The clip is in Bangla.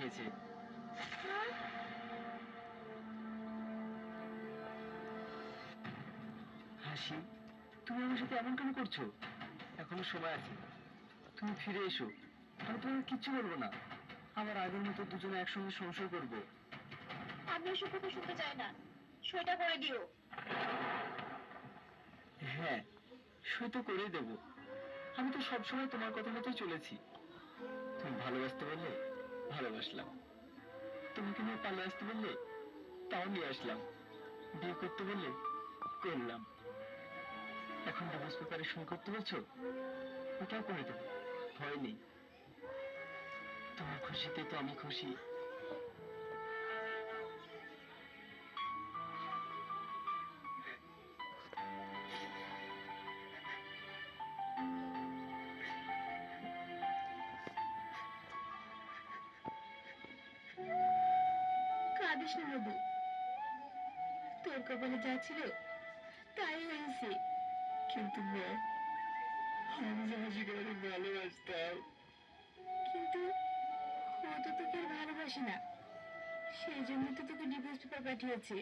পাঠিয়েছে। হাসি, তুমি আমার সাথে এমন কেন করছো? এখনো সময় আছে, তুমি ফিরে এসো। আমি তোমাকে কিচ্ছু বলবো না। আবার আগের মতো দুজনে একসঙ্গে সংসার করবো। আমি এসব কথা শুনতে চাই না, সইটা করে দিও। হ্যাঁ, সই তো করেই দেবো। আমি তো সবসময় তোমার কথা মতোই চলেছি। তুমি ভালোবাসতে বললে ভালোবাসলাম, তোমাকে নিয়ে পালিয়ে আসতে বললে তাও নিয়ে আসলাম, বিয়ে করতে বললে করলাম। এখন ডিভোর্স পেপারে সই করতে বলছো, ওটাও করে দেবো, ভয় নেই। তোমার খুশিতে তো আমি খুশি। কাঁদিস না বাবু, তোর কপালে যা ছিল তাই হয়েছে। কিন্তু মা, আমি যে হাসিকে অনেক ভালোবাসতাম। কিন্তু ও তো তোকে আর ভালোবাসে না, সেই জন্য তো তোকে ডিভোর্স পেপার পাঠিয়েছে।